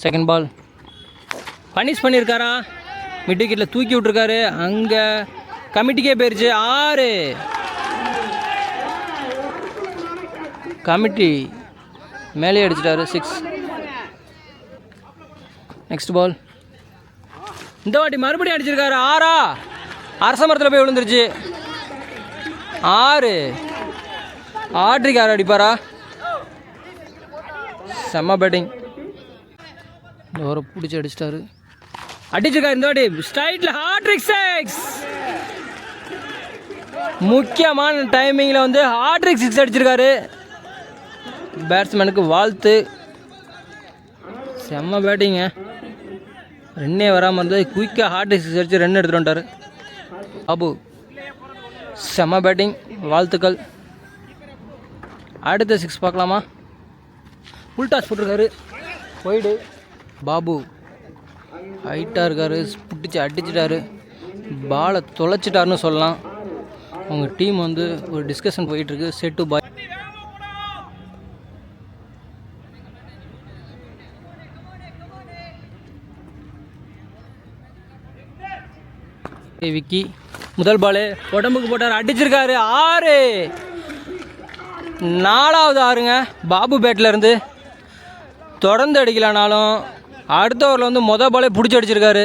Second ball punish பண்ணியிருக்காரா, mid விக்கெட்டில் தூக்கி விட்ருக்காரு. அங்கே கமிட்டிக்கே போயிடுச்சு. 6 கமிட்டி மேலே அடிச்சிட்டாரு. 6. நெக்ஸ்ட் பால் இந்த வாட்டி மறுபடியும் அடிச்சிருக்காரு. 6 அரச மரத்தில் போய் விழுந்துருச்சு. 6 ஆட்ரிக்கு 6 அடிப்பாரா? செம்ம பேட்டிங். இந்த ஒரு பிடிச்சி அடிச்சிட்டாரு. அடிச்சிருக்காரு இந்த வாட்டி ஸ்ட்ரைட்டில் ஹாட்ரிக் 6. முக்கியமான டைமிங்கில் வந்து ஹாட்ரிக் 6 அடிச்சிருக்காரு. பேட்ஸ்மேனுக்கு வாழ்த்து. செம்ம பேட்டிங்க. ரன்னே வராமல் இருந்தது. குயிக்காக ஹாட்ரிக் 6 அடிச்சு ரன் எடுத்துகிட்டு வந்துட்டார் பாபு. செம்ம பேட்டிங், வாழ்த்துக்கள். அடுத்த 6 பார்க்கலாமா? ஃபுல் டாஸ் போட்டிருக்காரு. போயிடு பாபு ஹைட்டாக இருக்கார். பிடிச்சி அடிச்சிட்டாரு. பாலை தொலைச்சிட்டாருன்னு சொல்லலாம். அவங்க டீம் வந்து ஒரு டிஸ்கஷன் போயிட்டுருக்கு. செட்டு பாய் விக்கி முதல் பாலு உடம்புக்கு போட்டார். அடிச்சிருக்காரு. 6 4வது 6ங்க பாபு பேட்டில் இருந்து. தொடர்ந்து அடிக்கலானாலும் அடுத்த ஓவரில் வந்து மொதல் பாலே பிடிச்சி அடிச்சிருக்காரு.